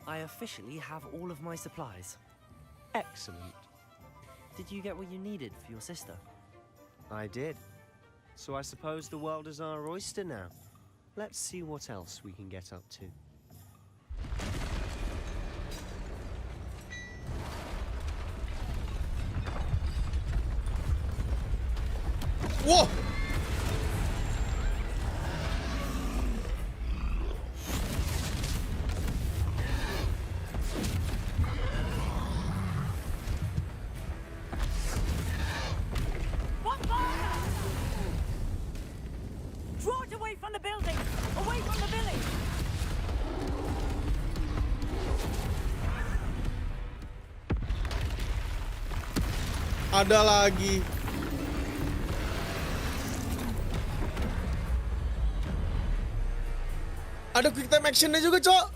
I officially have all of my supplies. Excellent. Did you get what you needed for your sister? I did. So I suppose the world is our oyster now. Let's see what else we can get up to. Whoa! Draw it away from the building! Away from the village! Ada lagi. Ada quick time actionnya juga, Cok.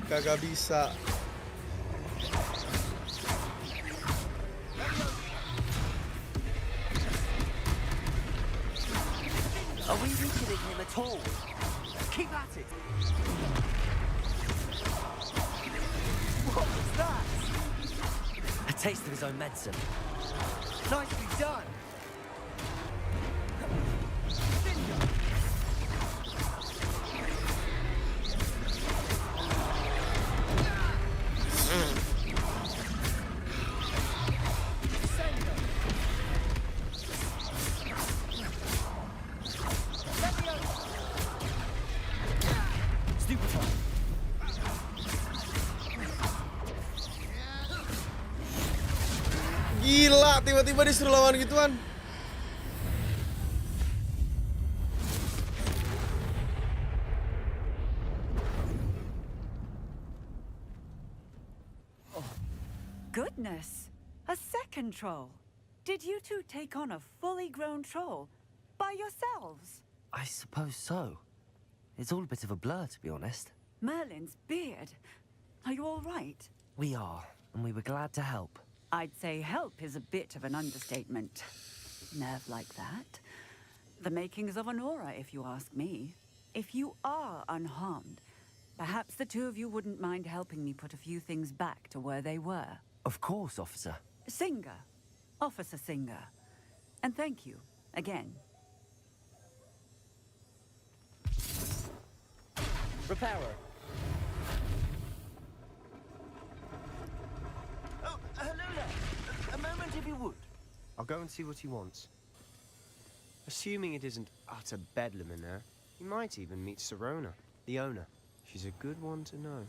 Kagak bisa. Are we weakening him at all? Keep at it! What was that? A taste of his own medicine. Nicely done! Gila, tiba-tiba disuruh lawan gituan. Goodness! A second troll! Did you two take on a fully grown troll by yourselves? I suppose so. It's all a bit of a blur, to be honest. Merlin's beard. Are you all right? We are, and we were glad to help. I'd say help is a bit of an understatement. Nerve like that. The makings of an aura, if you ask me. If you are unharmed, perhaps the two of you wouldn't mind helping me put a few things back to where they were. Of course, officer. Singer. Officer Singer. And thank you, again. Repairer. Oh, hello there. A moment if you would. I'll go and see what he wants. Assuming it isn't utter bedlam in there, you might even meet Sirona, the owner. She's a good one to know.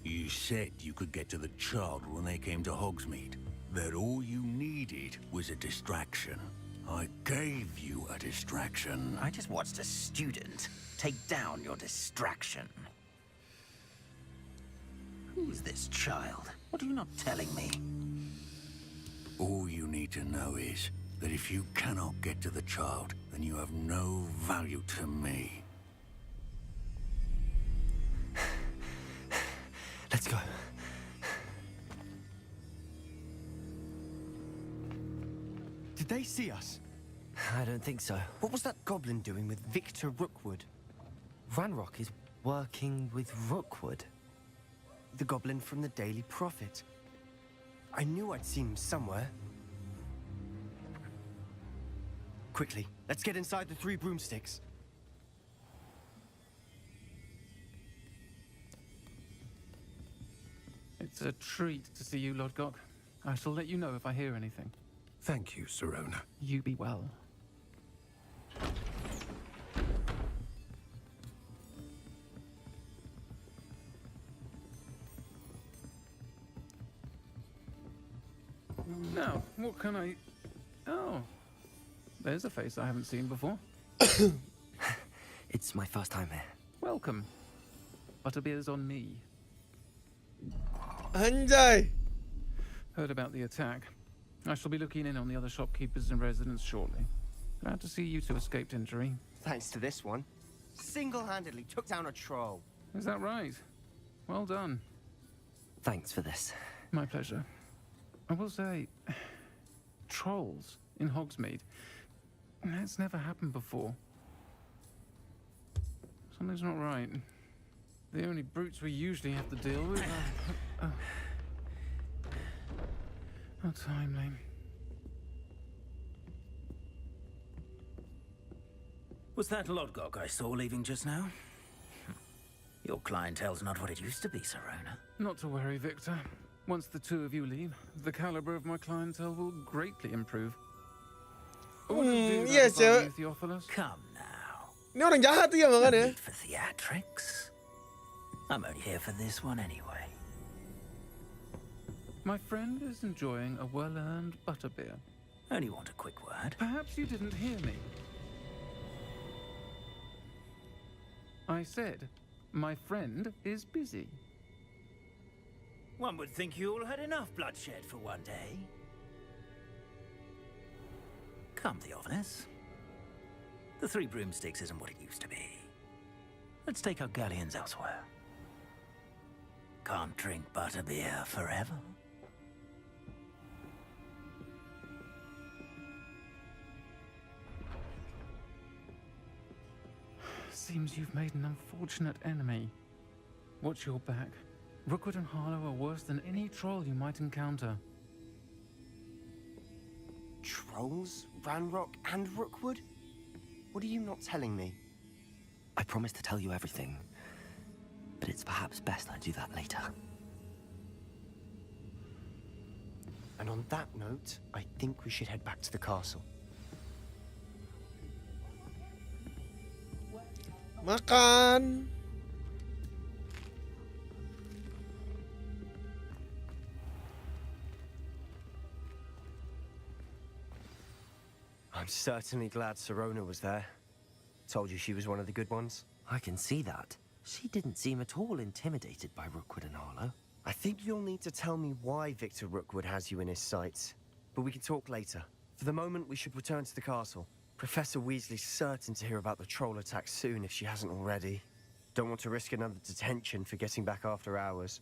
You said you could get to the child when they came to Hogsmeade. That all you needed was a distraction. I gave you a distraction. I just watched a student take down your distraction. Who's this child? What are you not telling me? All you need to know is that if you cannot get to the child, then you have no value to me. Let's go. Did they see us? I don't think so. What was that goblin doing with Victor Rookwood? Ranrock is working with Rookwood. The goblin from the Daily Prophet. I knew I'd seen him somewhere. Quickly, let's get inside the 3 broomsticks. It's a treat to see you, Lodgok. I shall let you know if I hear anything. Thank you, Sirona. You be well. Now, what can I... Oh, there's a face I haven't seen before. It's my first time here. Welcome. Butterbeer's on me. Anjay. Heard about the attack. I shall be looking in on the other shopkeepers and residents shortly. Glad to see you two escaped injury. Thanks to this one. Single-handedly took down a troll. Is that right? Well done. Thanks for this. My pleasure. I will say, trolls in Hogsmeade. That's never happened before. Something's not right. The only brutes we usually have to deal with are... How timely. Was that Lodgok I saw leaving just now? Your clientele's not what it used to be, Sirona. Not to worry, Victor. Once the two of you leave, the caliber of my clientele will greatly improve. I wouldn't do that iya, if I were cewek. you, Theophilus. Come now. Ini orang jahat ya No makanya. need for theatrics. I'm only here for this one anyway. My friend is enjoying a well-earned butterbeer. Only want a quick word. Perhaps you didn't hear me. I said, my friend is busy. One would think you all had enough bloodshed for one day. Come, Theophilus. The Three Broomsticks isn't what it used to be. Let's take our galleons elsewhere. Can't drink butterbeer forever. Seems you've made an unfortunate enemy. Watch your back. Rookwood and Harlow are worse than any troll you might encounter. Trolls, Ranrock, and Rookwood? What are you not telling me? I promise to tell you everything, but it's perhaps best I do that later. And on that note, I think we should head back to the castle. Makan. I'm certainly glad Sirona was there. Told you she was one of the good ones. I can see that. She didn't seem at all intimidated by Rookwood and Harlow. I think you'll need to tell me why Victor Rookwood has you in his sights. But we can talk later. For the moment, we should return to the castle. Professor Weasley's certain to hear about the troll attack soon if she hasn't already. Don't want to risk another detention for getting back after hours.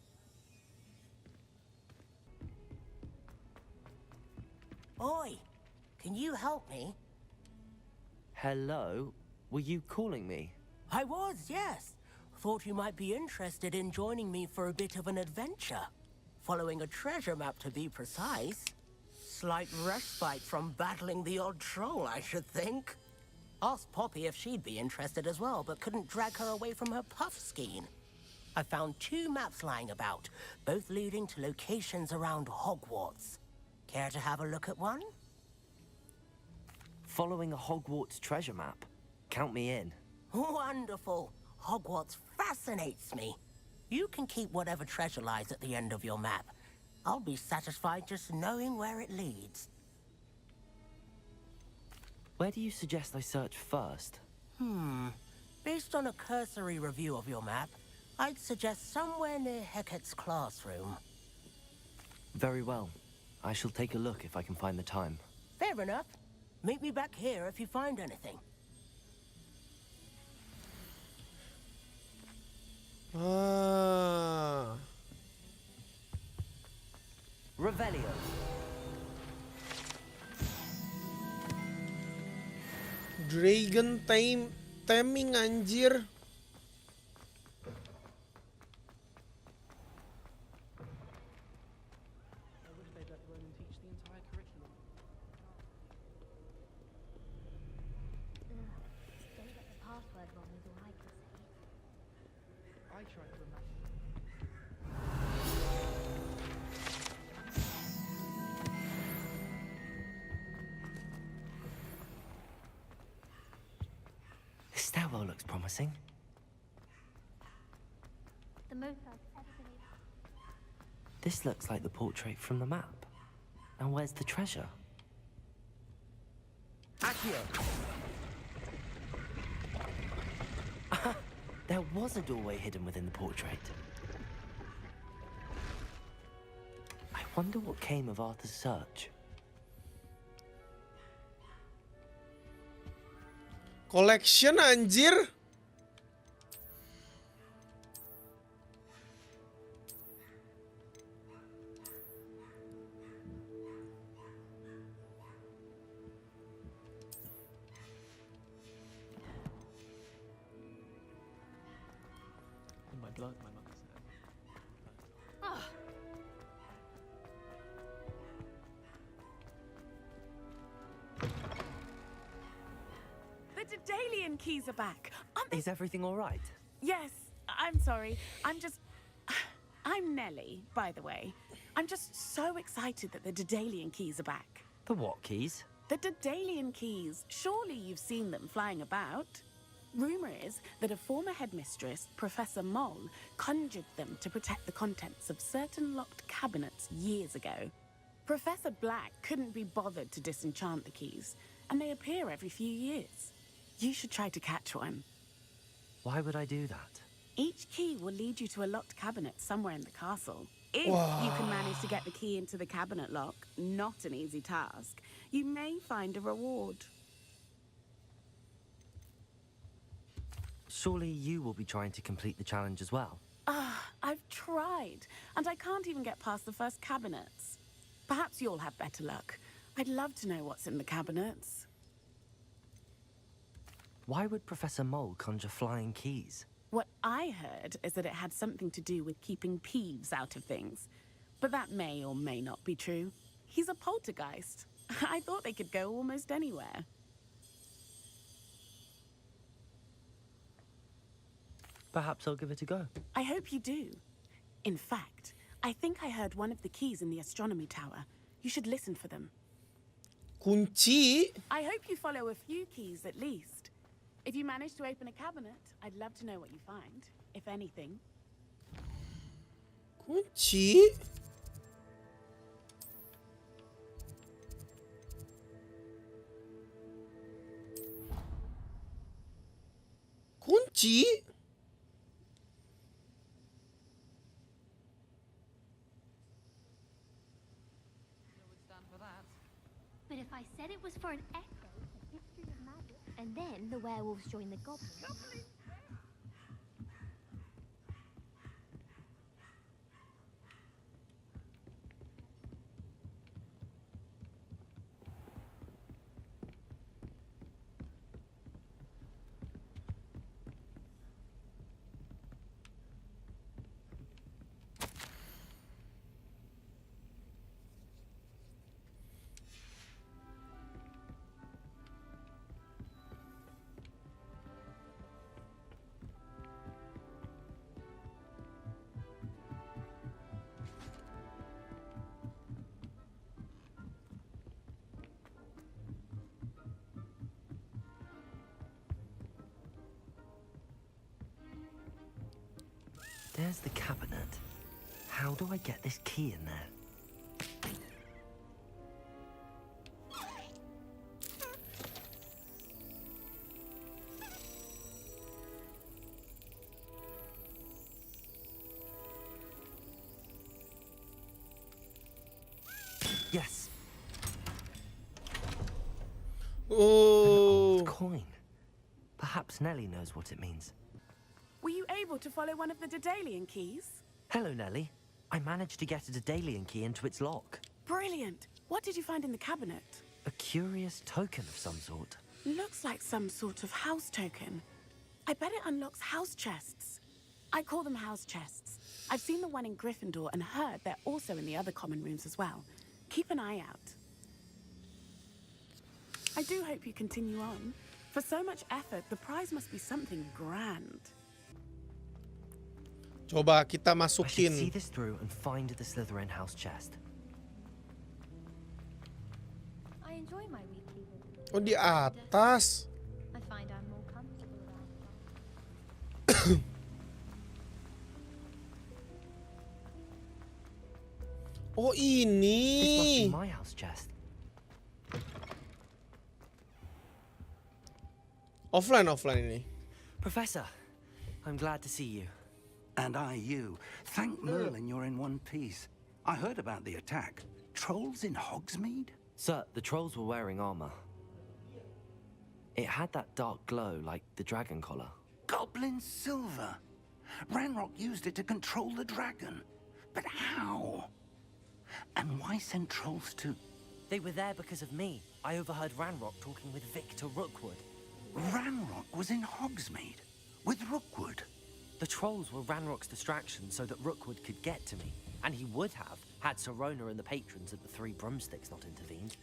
Oi, can you help me? Hello? Were you calling me? I was, yes. Thought you might be interested in joining me for a bit of an adventure. Following a treasure map, to be precise. Slight respite from battling the odd troll, I should think. Asked Poppy if she'd be interested as well, but couldn't drag her away from her puff skein. I found 2 maps lying about, both leading to locations around Hogwarts. Care to have a look at one? Following a Hogwarts treasure map. Count me in. Wonderful. Hogwarts fascinates me. You can keep whatever treasure lies at the end of your map. I'll be satisfied just knowing where it leads. Where do you suggest I search first? Based on a cursory review of your map, I'd suggest somewhere near Hecat's classroom. Very well. I shall take a look if I can find the time. Fair enough. Meet me back here if you find anything. Ah. Revelio. Dragon taming anjir. This stairwell looks promising. The most I've ever been able. This looks like the portrait from the map. Now where's the treasure? Accio! There was a doorway hidden within the portrait. I wonder what came of Arthur's search. Collection anjir. lagi-lagi main lagi saya. The Daedalian keys are back. Aren't they? Is everything all right? Yes, I'm sorry. I'm Nellie, by the way. I'm just so excited that the Daedalian keys are back. The what keys? The Daedalian keys. Surely you've seen them flying about. Rumor is that a former headmistress, Professor Mole, conjured them to protect the contents of certain locked cabinets years ago. Professor Black couldn't be bothered to disenchant the keys, and they appear every few years. You should try to catch one. Why would I do that? Each key will lead you to a locked cabinet somewhere in the castle. If you can manage to get the key into the cabinet lock, not an easy task, you may find a reward. Surely you will be trying to complete the challenge as well. I've tried, and I can't even get past the first cabinets. Perhaps you'll have better luck. I'd love to know what's in the cabinets. Why would Professor Mole conjure flying keys? What I heard is that it had something to do with keeping Peeves out of things. But that may or may not be true. He's a poltergeist. I thought they could go almost anywhere. Perhaps I'll give it a go. I hope you do. In fact, I think I heard one of the keys in the astronomy tower. You should listen for them. Kunci? I hope you follow a few keys at least. If you manage to open a cabinet, I'd love to know what you find, if anything. Kunci? Kunci? But if I said it was for an echo of history of magic, and then the werewolves join the goblins. There's the cabinet. How do I get this key in there? Yes. Oh. A coin. Perhaps Nellie knows what it means. Were you able to follow one of the Daedalian keys? Hello, Nellie. I managed to get a Daedalian key into its lock. Brilliant. What did you find in the cabinet? A curious token of some sort. Looks like some sort of house token. I bet it unlocks house chests. I call them house chests. I've seen the one in Gryffindor and heard they're also in the other common rooms as well. Keep an eye out. I do hope you continue on. For so much effort, the prize must be something grand. Coba kita I should see masukin. this through and find the Slytherin house chest. I enjoy my weekly visit. Oh, di atas. I find I'm more comfortable around. Oh, This must be ini. my house chest. Offline ini. Professor, I'm glad to see you. And I you. Thank Merlin you're in one piece. I heard about the attack. Trolls in Hogsmeade? Sir, the trolls were wearing armor. It had that dark glow like the dragon collar. Goblin silver. Ranrock used it to control the dragon. But how? And why send trolls to... They were there because of me. I overheard Ranrock talking with Victor Rookwood. Ranrock was in Hogsmeade with Rookwood. The trolls were Ranrock's distraction so that Rookwood could get to me. And he would have, had Sirona and the patrons at the Three Broomsticks not intervened.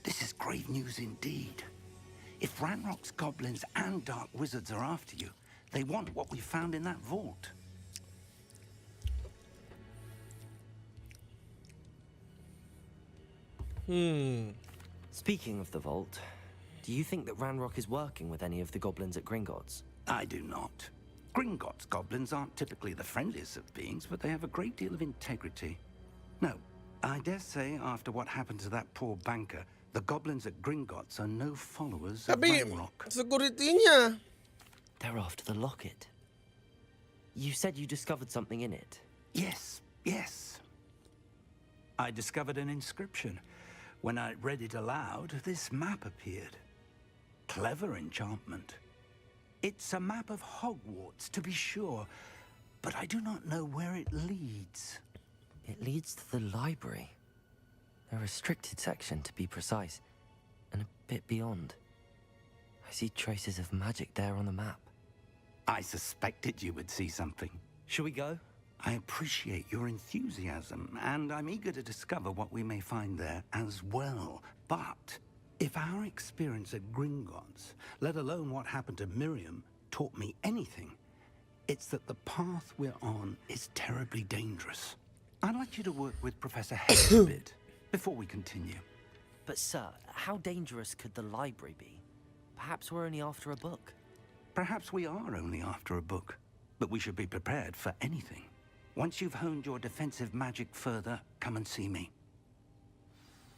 This is grave news indeed. If Ranrock's goblins and dark wizards are after you, they want what we found in that vault. Speaking of the vault, do you think that Ranrock is working with any of the goblins at Gringotts? I do not. Gringotts goblins aren't typically the friendliest of beings, but they have a great deal of integrity. No, I dare say after what happened to that poor banker, the goblins at Gringotts are no followers of Tapi Ranrock. security-nya. They're after the locket. You said you discovered something in it. Yes, yes. I discovered an inscription. When I read it aloud, this map appeared. Clever enchantment. It's a map of Hogwarts, to be sure, but I do not know where it leads. It leads to the library. A restricted section, to be precise, and a bit beyond. I see traces of magic there on the map. I suspected you would see something. Shall we go? I appreciate your enthusiasm, and I'm eager to discover what we may find there as well. But if our experience at Gringotts, let alone what happened to Miriam, taught me anything, it's that the path we're on is terribly dangerous. I'd like you to work with Professor Hayes a bit before we continue. But sir, how dangerous could the library be? Perhaps we're only after a book. Perhaps we are only after a book, but we should be prepared for anything. Once you've honed your defensive magic further, come and see me.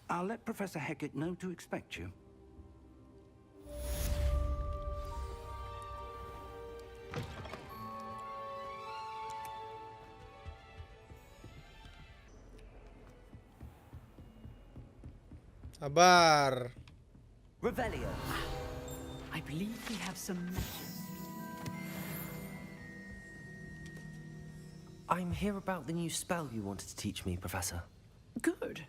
I'll let Professor Hecat know to expect you. Sabar. Revelio. I believe we have some matches. I'm here about the new spell you wanted to teach me, Professor. Good.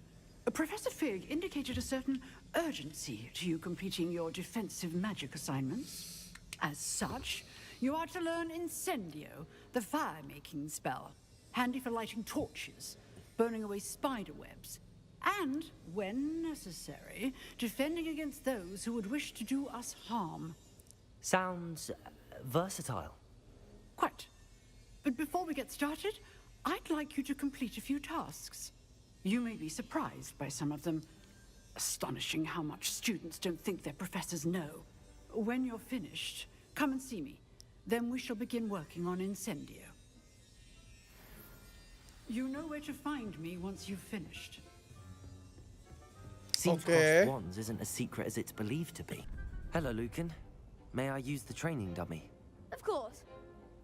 Professor Fig indicated a certain urgency to you completing your defensive magic assignments. As such, you are to learn Incendio, the fire-making spell, handy for lighting torches, burning away spider webs, and, when necessary, defending against those who would wish to do us harm. Sounds versatile. Quite. But before we get started, I'd like you to complete a few tasks. You may be surprised by some of them. Astonishing how much students don't think their professors know. When you're finished, come and see me. Then we shall begin working on Incendio. You know where to find me once you've finished. Seems Okay. crossed wands isn't as secret as it's believed to be. Hello, Lucan. May I use the training dummy? Of course.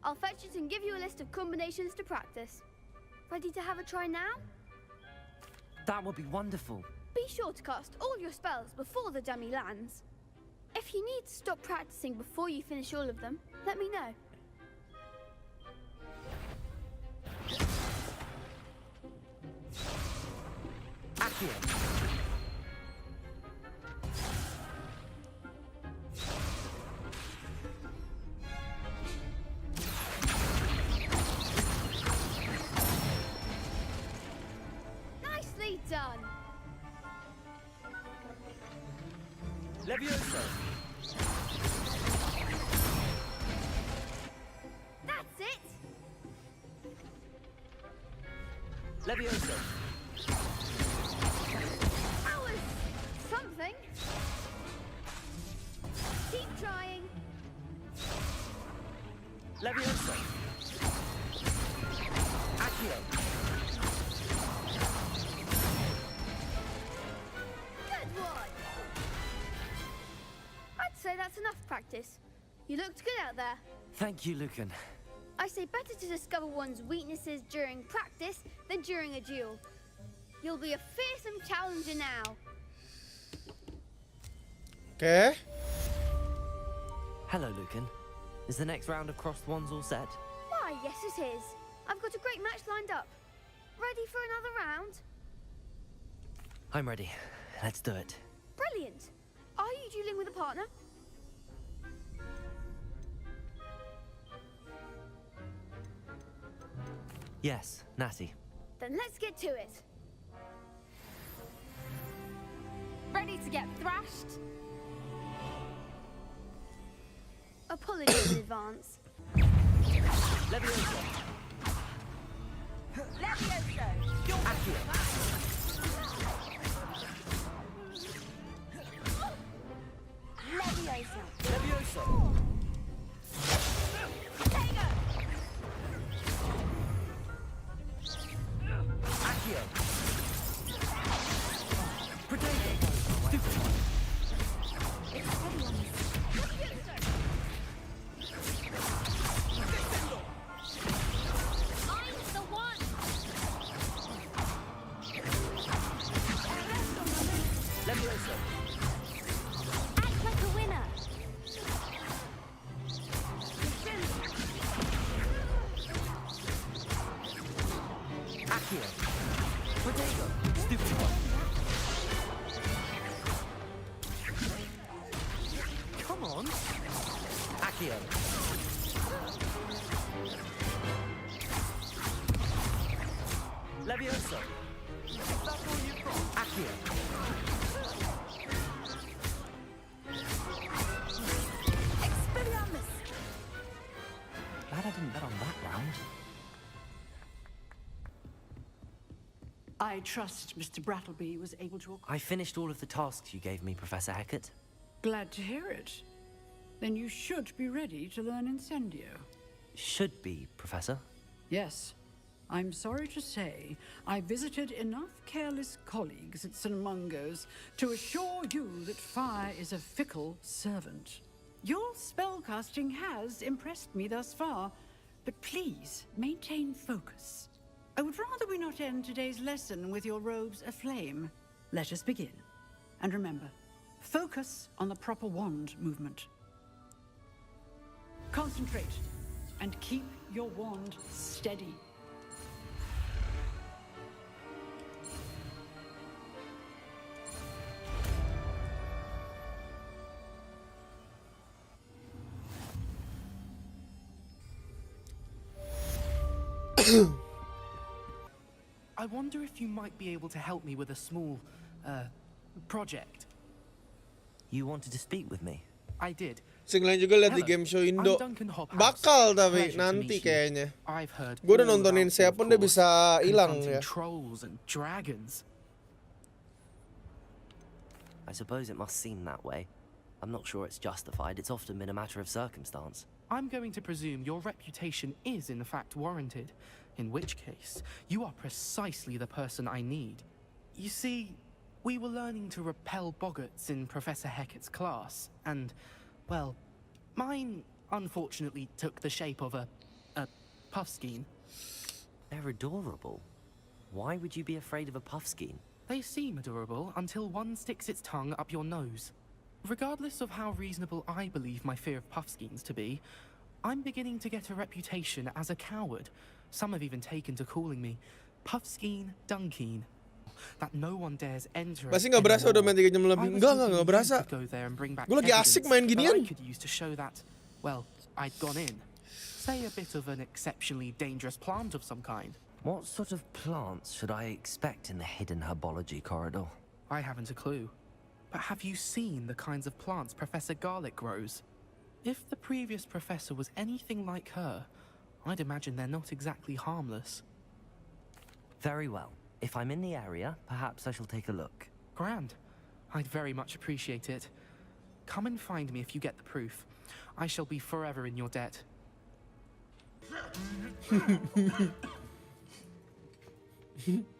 I'll fetch it and give you a list of combinations to practice. Ready to have a try now? That would be wonderful. Be sure to cast all your spells before the dummy lands. If you need to stop practicing before you finish all of them, let me know. Accio. Nicely done. Levioso. That's it. Levioso. That was something. Keep trying. Levioso. Accio. Good one. I'd say that's enough practice. You looked good out there. Thank you, Lucan. I say better to discover one's weaknesses during practice than during a duel. You'll be a fearsome challenger now. Okay. Hello, Lucan. Is the next round of crossed wands all set? Why, yes it is. I've got a great match lined up. Ready for another round? I'm ready. Let's do it. Brilliant. Are you dueling with a partner? Yes, Natty. Then let's get to it. Ready to get thrashed? Apologies in advance. Levioso. Levioso! Accio. Leviosa. Levioso. Tego. Accio. Protego. Stupid. I'm the one. Levioso. Act like a winner. Accio. Protego. Stupid one. Come on. Accio. Levioso. That's all you've got. Accio. Expelliarmus. Glad I didn't bet on that round. I trust Mr. Brattleby was able to... I finished all of the tasks you gave me, Professor Hackett. Glad to hear it. Then you should be ready to learn Incendio. Should be, Professor. Yes. I'm sorry to say, I visited enough careless colleagues at St. Mungo's to assure you that fire is a fickle servant. Your spellcasting has impressed me thus far, but please maintain focus. I would rather we not end today's lesson with your robes aflame. Let us begin. And remember, focus on the proper wand movement. Concentrate and keep your wand steady. I wonder if you might be able to help me with a small, project. You wanted to speak with me? I did. Singlain juga lihat di game show Indo. Bakal tapi nanti kayaknya. Gue udah nontonin siapa dia bisa hilang ya. Trolls and dragons. I suppose it must seem that way. I'm not sure it's justified. It's often been a matter of circumstance. I'm going to presume your reputation is in fact warranted, in which case you are precisely the person I need. You see, we were learning to repel boggarts in Professor Hackett's class, and, well, mine unfortunately took the shape of a puffskein. They're adorable. Why would you be afraid of a puffskein? They seem adorable until one sticks its tongue up your nose. Regardless of how reasonable I believe my fear of puffskeins to be, I'm beginning to get a reputation as a coward. Some have even taken to calling me Puffskein Dunkeen. That no one dares enter. Masih nggak berasa udah main 3 jam lebih? Nggak berasa. Gue lagi asik main ginian. I could use to show that, well, I'd gone in. Say a bit of an exceptionally dangerous plant of some kind. What sort of plants should I expect in the hidden herbology corridor? I haven't a clue. But have you seen the kinds of plants Professor Garlic grows? If the previous professor was anything like her, I'd imagine they're not exactly harmless. Very well. If I'm in the area, perhaps I shall take a look. Grand. I'd very much appreciate it. Come and find me if you get the proof. I shall be forever in your debt.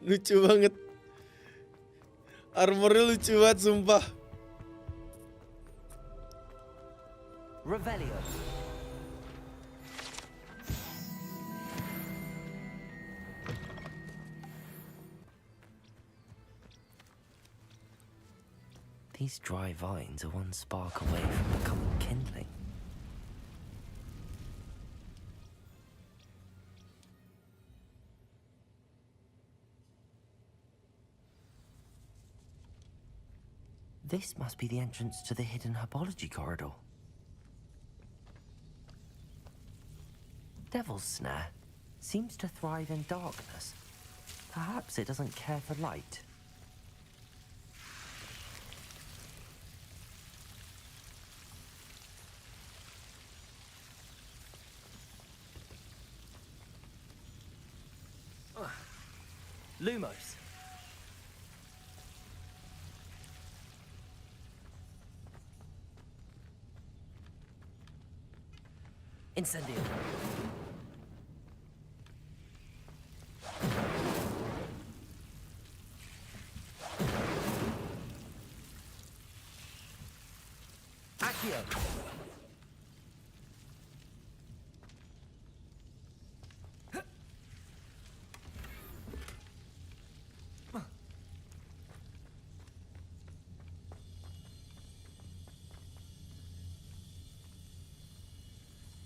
Lucu banget. Armornya lucu banget, sumpah. Revelio. These dry vines are one spark away from becoming kindling. This must be the entrance to the hidden herbology corridor. Devil's snare. seems to thrive in darkness. Perhaps it doesn't care for light. Lumos. Incendio. Accio.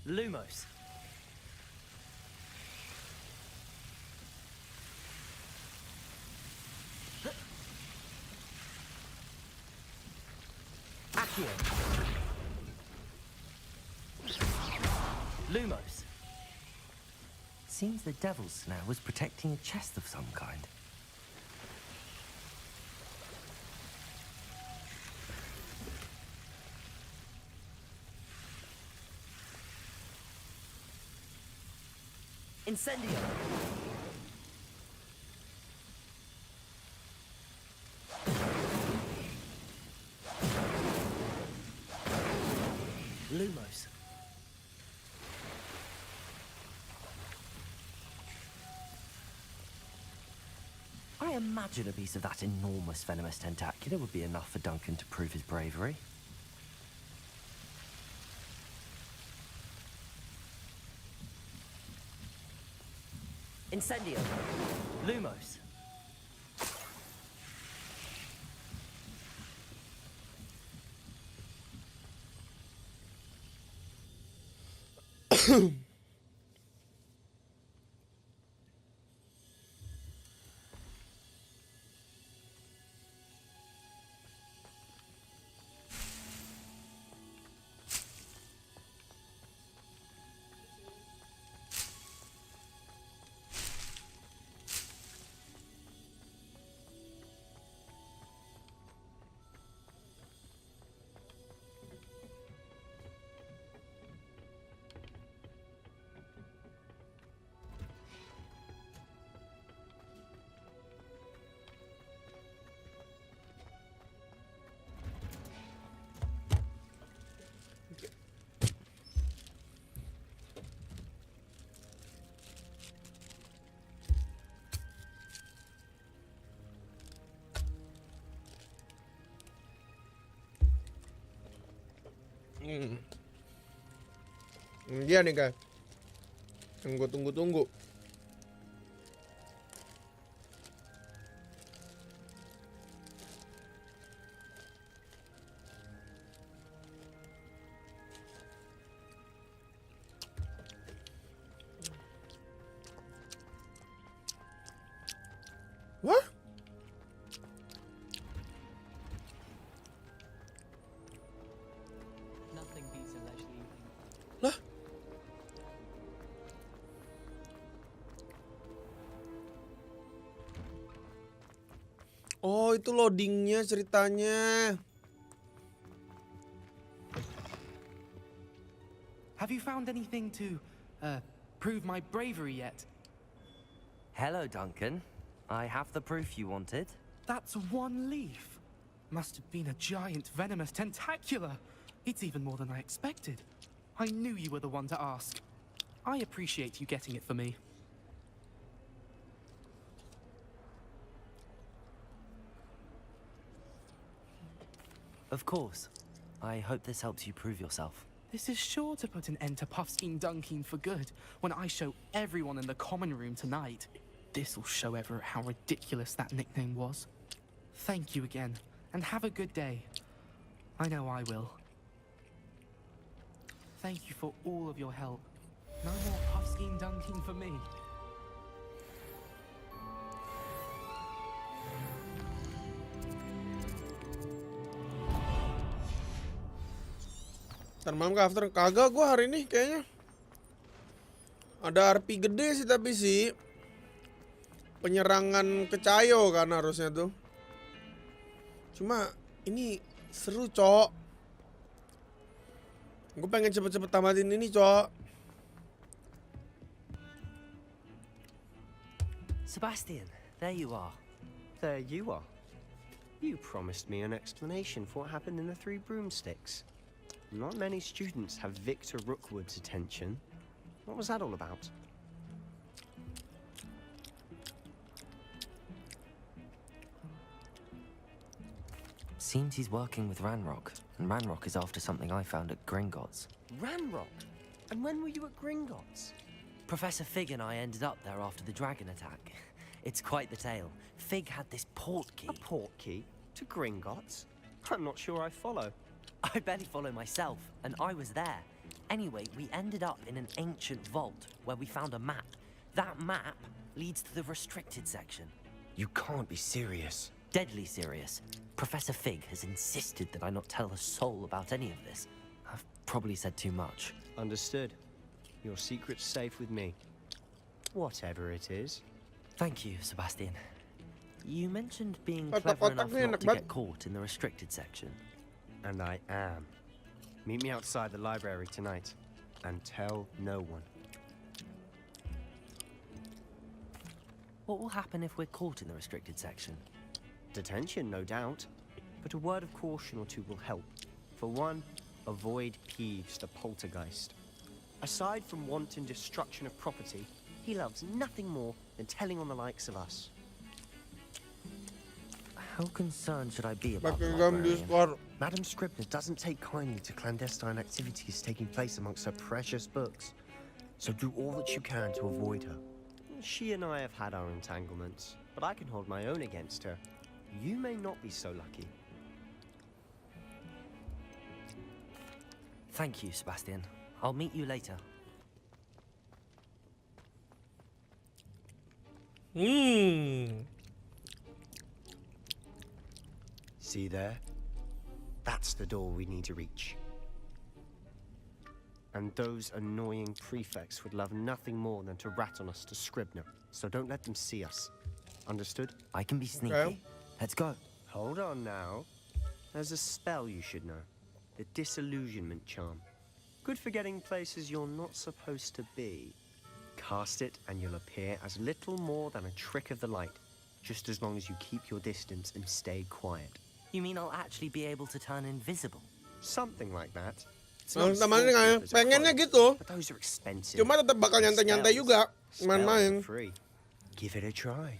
Lumos. Accio. Lumos. Seems the Devil's Snare was protecting a chest of some kind. Incendio! Lumos. I imagine a piece of that enormous venomous tentacular would be enough for Duncan to prove his bravery. Incendio. Lumos. Dia nih guys, yang gue tunggu-tunggu. What? Nothing beats a leisurely evening. Lah? Oh, itu loadingnya ceritanya. Have you found anything to prove my bravery yet? Hello, Duncan. I have the proof you wanted. That's one leaf. Must have been a giant venomous tentacular. It's even more than I expected. I knew you were the one to ask. I appreciate you getting it for me. Of course. I hope this helps you prove yourself. This is sure to put an end to Puffskein Dunking for good when I show everyone in the common room tonight. This'll show Everett how ridiculous that nickname was. Thank you again, and have a good day. I know I will. Thank you for all of your help. No more Puffskein Dunking for me. Ntar malam ke after kagak gue hari ini kayaknya. Ada arpi gede sih tapi sih. Penyerangan ke Cayo kan harusnya tuh. Cuma ini seru, Cok. Gue pengen cepet-cepet tamatin ini, Cok. Sebastian, there you are. There you are. You promised me an explanation for what happened in the Three Broomsticks. Not many students have Victor Rookwood's attention. What was that all about? Seems he's working with Ranrock, and Ranrock is after something I found at Gringotts. Ranrock? And when were you at Gringotts? Professor Fig and I ended up there after the dragon attack. It's quite the tale. Fig had this port key. A port key? To Gringotts? I'm not sure I follow. I barely follow myself, and I was there. Anyway, we ended up in an ancient vault where we found a map. That map leads to the restricted section. You can't be serious. Deadly serious. Professor Fig has insisted that I not tell a soul about any of this. I've probably said too much. Understood. Your secret's safe with me. Whatever it is. Thank you, Sebastian. You mentioned being clever enough not to get caught in the restricted section. And I am. Meet me outside the library tonight. And tell no one. What will happen if we're caught in the restricted section? Detention, no doubt. But a word of caution or two will help. For one, avoid Peeves the poltergeist. Aside from wanton destruction of property, he loves nothing more than telling on the likes of us. How concerned should I be about the librarian? Madam Scribner doesn't take kindly to clandestine activities taking place amongst her precious books. So do all that you can to avoid her. She and I have had our entanglements, but I can hold my own against her. You may not be so lucky. Thank you, Sebastian. I'll meet you later. See there? That's the door we need to reach. And those annoying prefects would love nothing more than to rat on us to Scribner. So don't let them see us. Understood? I can be sneaky. Okay. Let's go. Hold on now. There's a spell you should know. The Disillusionment Charm. Good for getting places you're not supposed to be. Cast it and you'll appear as little more than a trick of the light. Just as long as you keep your distance and stay quiet. You mean I'll actually be able to turn invisible? Something like that. Pengennya gitu. But those are expensive. Cuma tetap bakal nyantai-nyantai juga. Main-main. Free. Give it a try.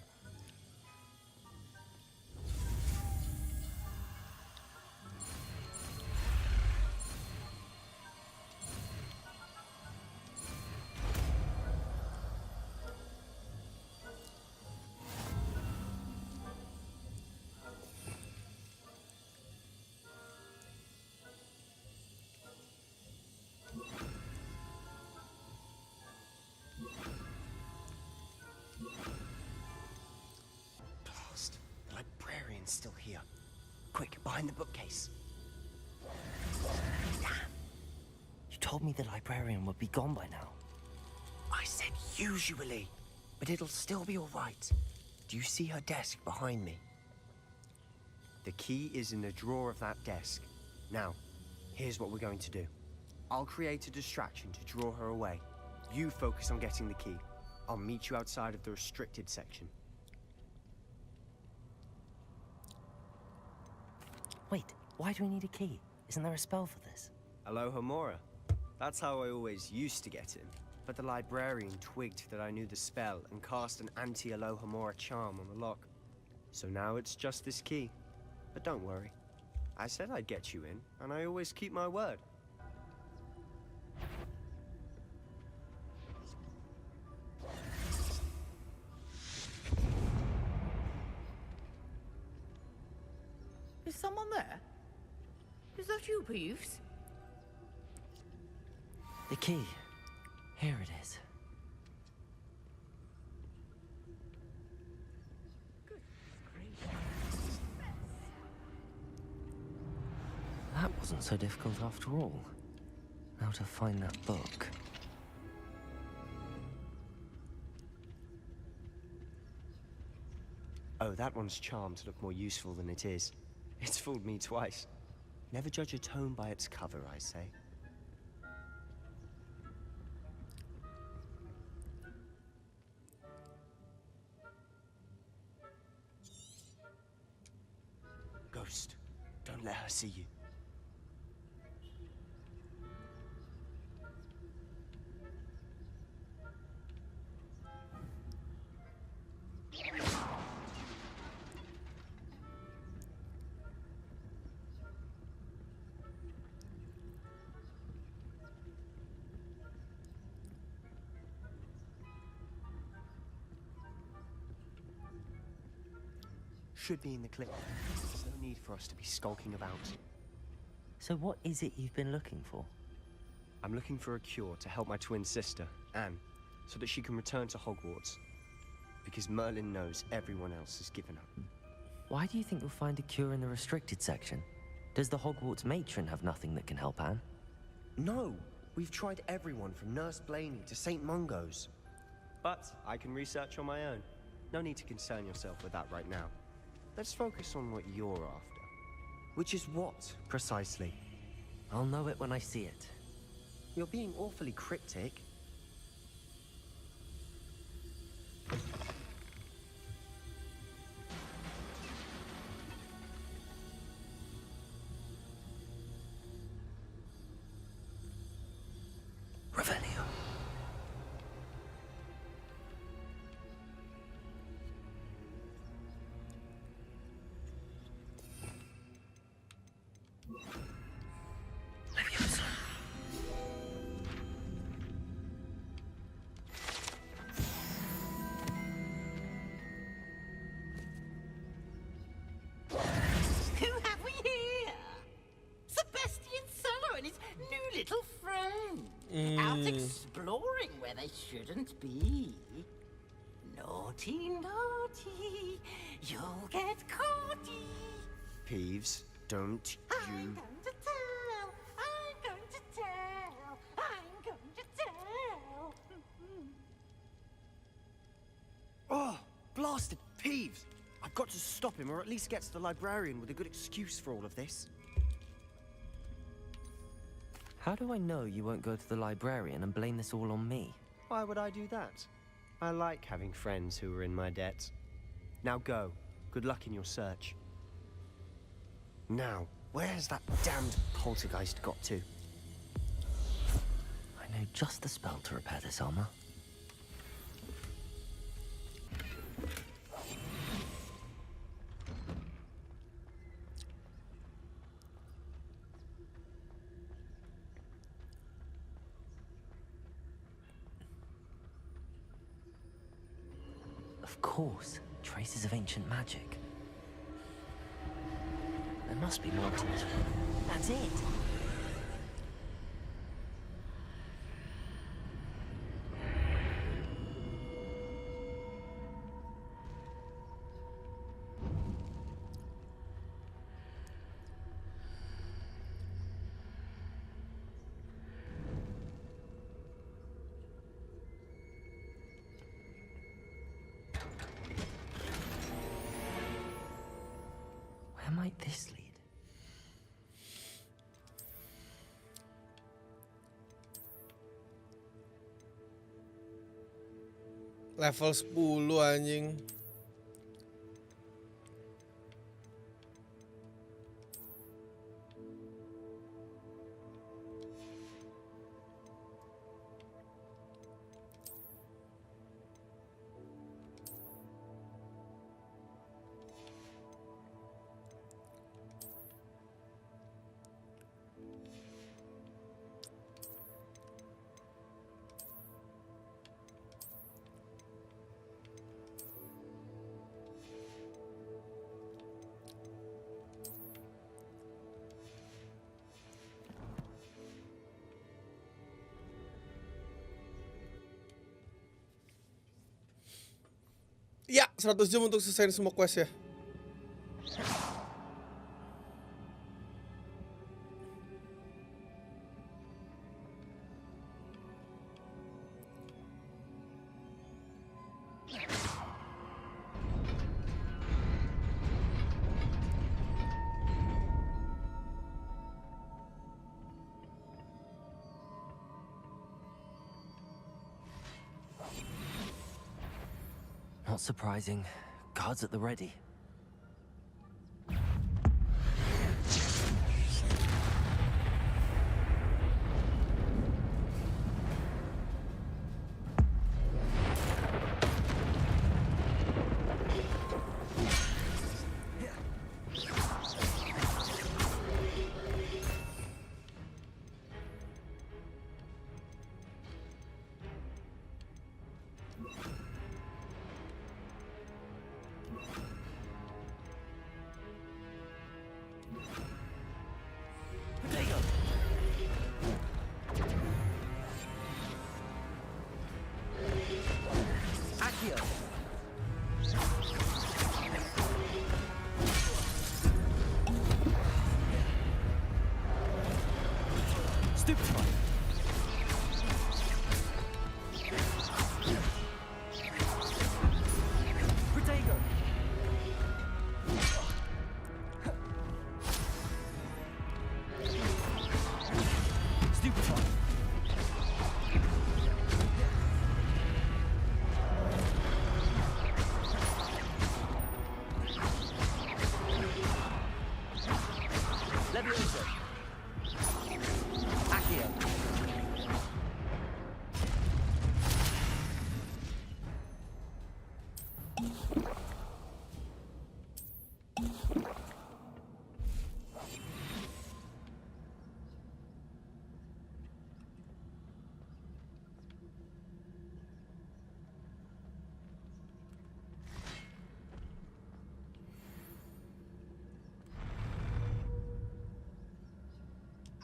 Still here. Quick, behind the bookcase. Damn. You told me the librarian would be gone by now. I said usually, but it'll still be all right. Do you see her desk behind me? The key is in the drawer of that desk. Now, here's what we're going to do. I'll create a distraction to draw her away. You focus on getting the key. I'll meet you outside of the restricted section. Wait, why do we need a key? Isn't there a spell for this? Alohomora. That's how I always used to get in. But the librarian twigged that I knew the spell and cast an anti-Alohomora charm on the lock. So now it's just this key. But don't worry. I said I'd get you in, and I always keep my word. Is someone there? Is that you, Peeves? The key. Here it is. That wasn't so difficult after all. Now to find that book. Oh, that one's charmed to look more useful than it is. It's fooled me twice. Never judge a tome by its cover, I say. Ghost, don't let her see you. Should be in the clip. There's no need for us to be skulking about. So what is it you've been looking for? I'm looking for a cure to help my twin sister, Anne, so that she can return to Hogwarts. Because Merlin knows everyone else has given up. Why do you think you'll find a cure in the restricted section? Does the Hogwarts matron have nothing that can help Anne? No! We've tried everyone from Nurse Blaney to St. Mungo's. But I can research on my own. No need to concern yourself with that right now. Let's focus on what you're after. Which is what, precisely? I'll know it when I see it. You're being awfully cryptic. Revelio. Who have we here? Sebastian Solo and his new little friend. Out exploring where they shouldn't be. Naughty, naughty, you'll get caughty. Peeves, don't you... I'm going to tell, I'm going to tell, I'm going to tell. Oh, blasted Peeves! I've got to stop him, or at least get to the librarian with a good excuse for all of this. How do I know you won't go to the librarian and blame this all on me? Why would I do that? I like having friends who are in my debt. Now go. Good luck in your search. Now, where's that damned poltergeist got to? I know just the spell to repair this armor. Of course, traces of ancient magic. There must be more to it. That's it! Where might this lead? Level 10 anjing. Ya, 100 jam untuk selesaiin semua quest ya. Not surprising. Guards at the ready.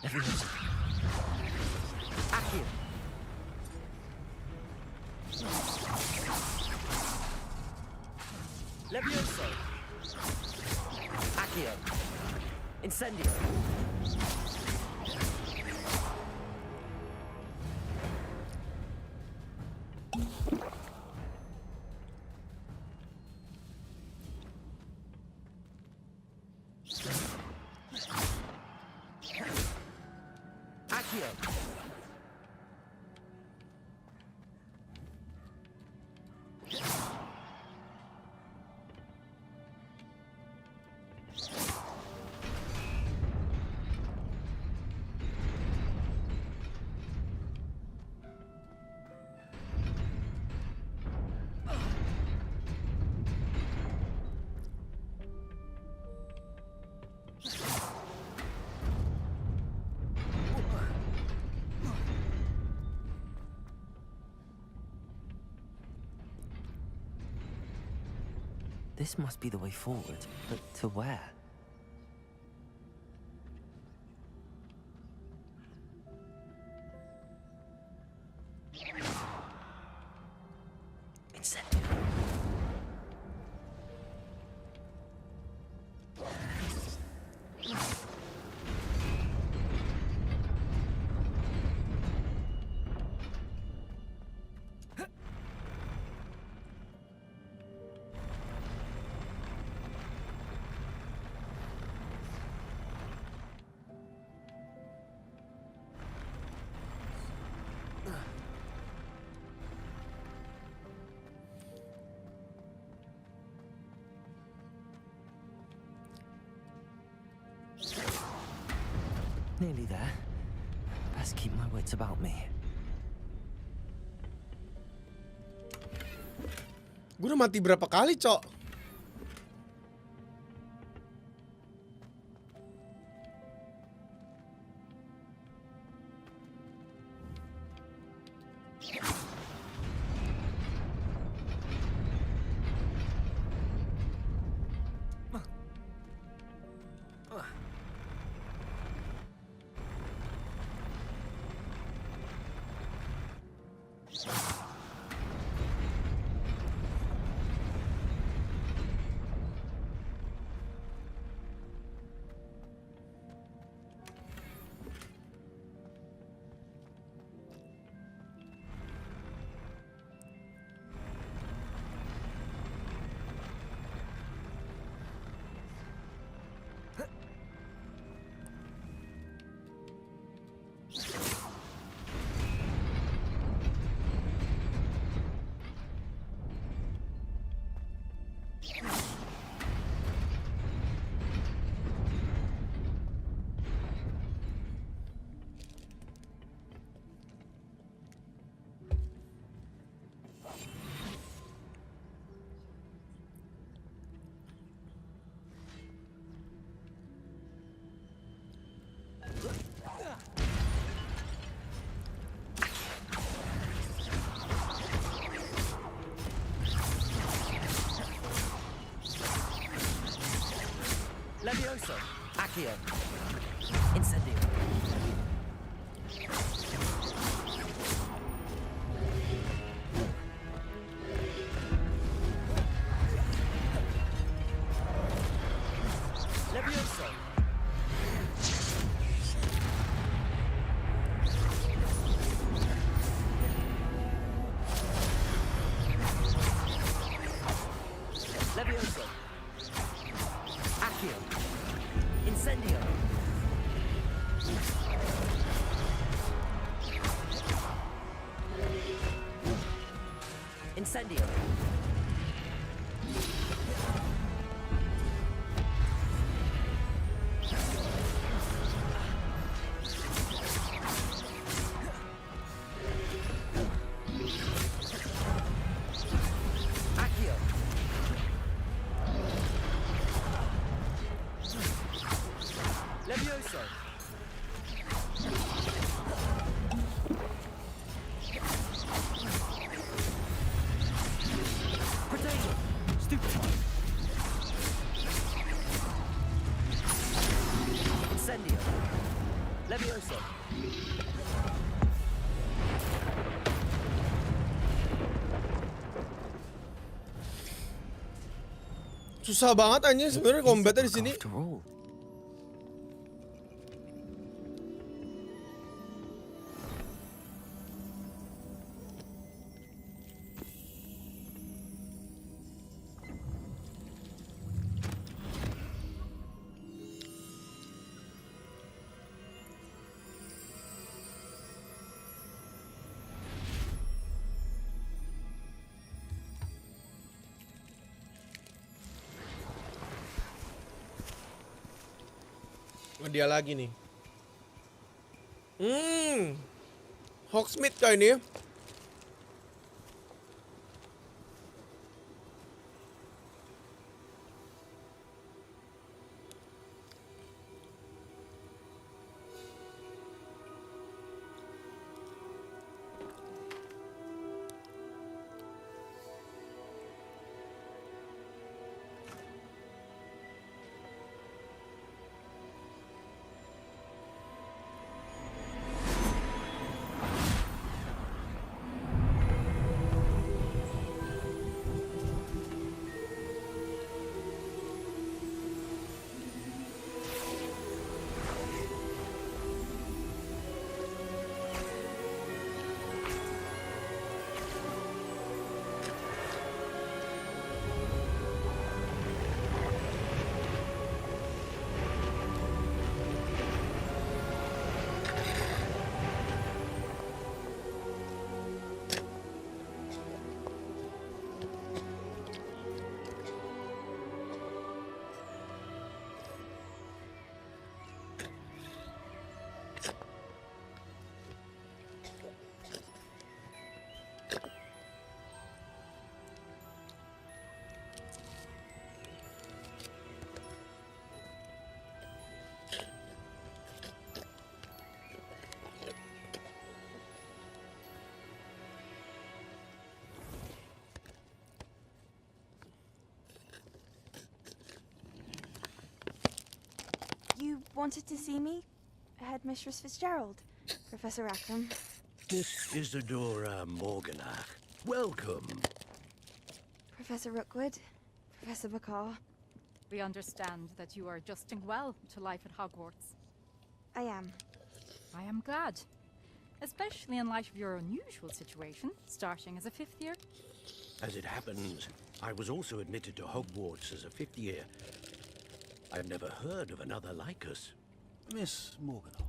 Leviosa. Accio. Leviosa. Accio. Incendio. This must be the way forward, but to where? Incendio. Nearly there. Best keep my wits about me. Gue udah mati berapa kali, Cok? Levioso. Accio. Incendio. Levioso. Levioso. Accio. Incendio. Incendio. Accio. Levioso. Potato. Stupefy. Incendio. Levioso. Susah banget anjing sebenarnya combatnya di sini. After all. Oh, dia lagi nih. Hogsmeade kah ini? You wanted to see me? Headmistress Fitzgerald, Professor Rackham. Miss Isadora Morganach. Welcome. Professor Rookwood, Professor Bakar. We understand that you are adjusting well to life at Hogwarts. I am. I am glad. Especially in light of your unusual situation, starting as a 5th year. As it happens, I was also admitted to Hogwarts as a 5th year. I've never heard of another like us. Miss Morganach,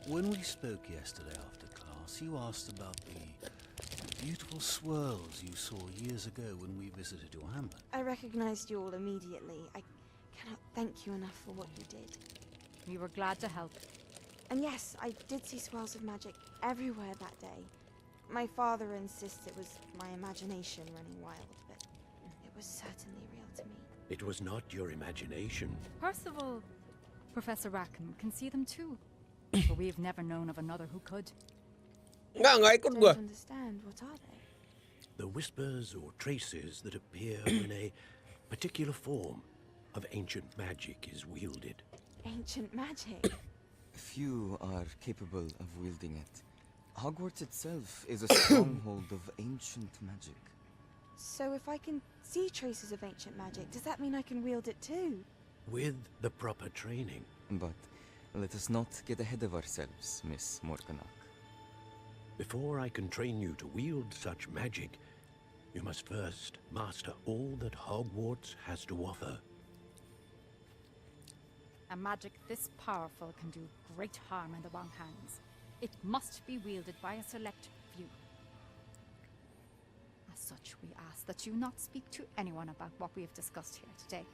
when we spoke yesterday after class, you asked about the beautiful swirls you saw years ago when we visited your hamlet. I recognized you all immediately. I cannot thank you enough for what you did. We were glad to help. And yes, I did see swirls of magic everywhere that day. My father insists it was my imagination running wild, but it was certainly real to me. It was not your imagination. Percival, Professor Rackham can see them too. But we've never known of another who could. Nggak ikut gua. Don't understand. What are they? The whispers or traces that appear when a particular form of ancient magic is wielded. Ancient magic? Few are capable of wielding it. Hogwarts itself is a stronghold of ancient magic. So if I can see traces of ancient magic, does that mean I can wield it too? With the proper training. But let us not get ahead of ourselves, Miss Morganach. Before I can train you to wield such magic, you must first master all that Hogwarts has to offer. A magic this powerful can do great harm in the wrong hands. It must be wielded by a select few. As such, we ask that you not speak to anyone about what we have discussed here today.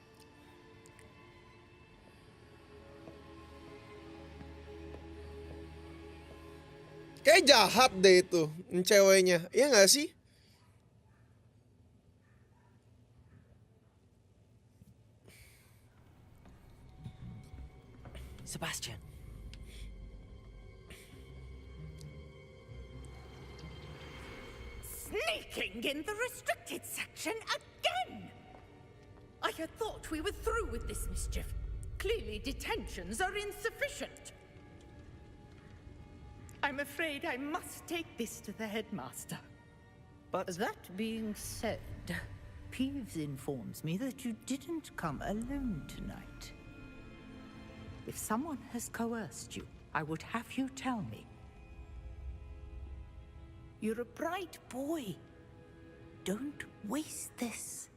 Kayak jahat deh itu ceweknya, iya nggak sih? Sebastian. Sneaking in the restricted section again! I had thought we were through with this mischief. Clearly detentions are insufficient. I'm afraid I must take this to the headmaster. But that being said, Peeves informs me that you didn't come alone tonight. If someone has coerced you, I would have you tell me. You're a bright boy. Don't waste this.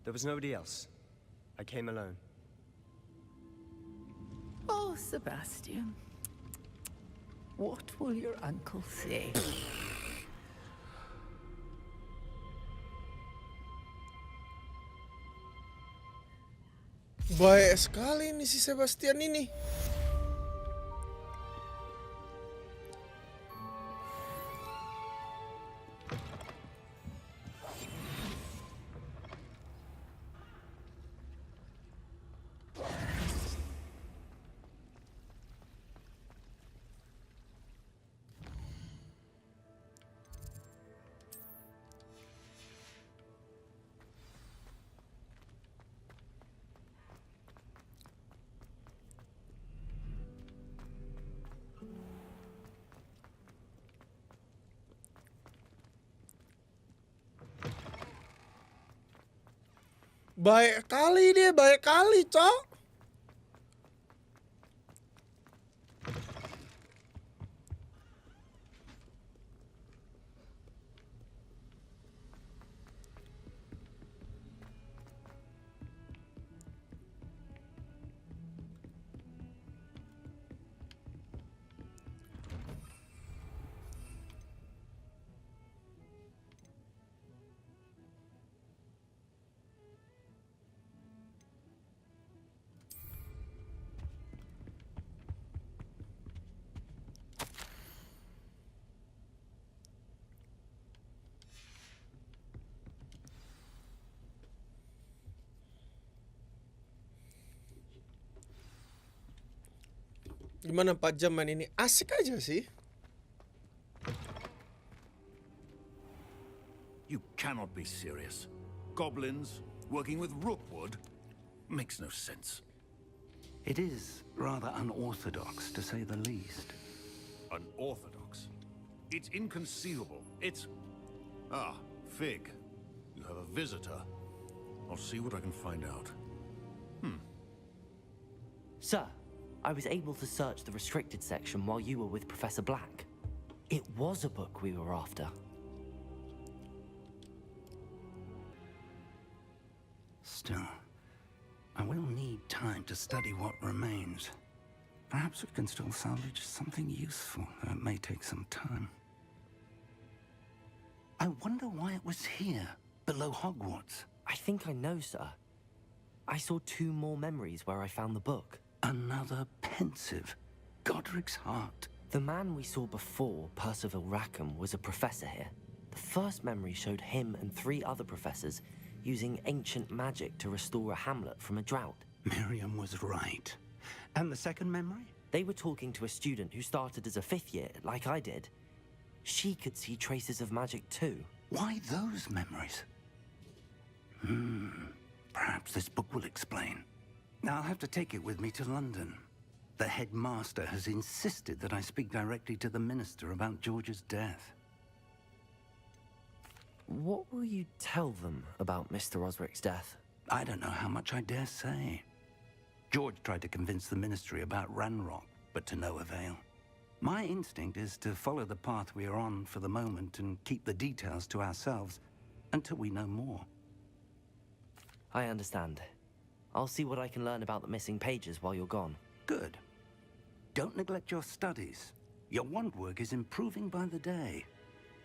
There was nobody else. I came alone. Oh, Sebastian. What will your uncle say? Baik sekali nih si Sebastian ini. Baik kali dia, baik kali, Cok. Gimana 4 jam main ini? Asik aja sih. You cannot be serious. Goblins working with Rookwood makes no sense. It is rather unorthodox, to say the least. Unorthodox? It's inconceivable. It's... Ah, Fig. You have a visitor. I'll see what I can find out. Sir, I was able to search the restricted section while you were with Professor Black. It was a book we were after. Still, I will need time to study what remains. Perhaps we can still salvage something useful, though it may take some time. I wonder why it was here, below Hogwarts. I think I know, sir. I saw 2 more memories where I found the book. Another pensive. Godric's heart. The man we saw before, Percival Rackham, was a professor here. The first memory showed him and 3 other professors using ancient magic to restore a hamlet from a drought. Miriam was right. And the second memory? They were talking to a student who started as a 5th year, like I did. She could see traces of magic too. Why those memories? Perhaps this book will explain. Now I'll have to take it with me to London. The headmaster has insisted that I speak directly to the minister about George's death. What will you tell them about Mr. Osric's death? I don't know how much I dare say. George tried to convince the ministry about Ranrock, but to no avail. My instinct is to follow the path we are on for the moment and keep the details to ourselves until we know more. I understand. I'll see what I can learn about the missing pages while you're gone. Good. Don't neglect your studies. Your wand work is improving by the day.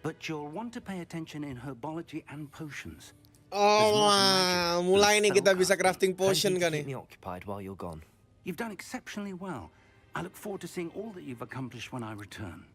But you'll want to pay attention in herbology and potions. Oh, mulai nih kita bisa crafting potion kan nih. Keep me occupied while you're gone. You've done exceptionally well. I look forward to seeing all that you've accomplished when I return.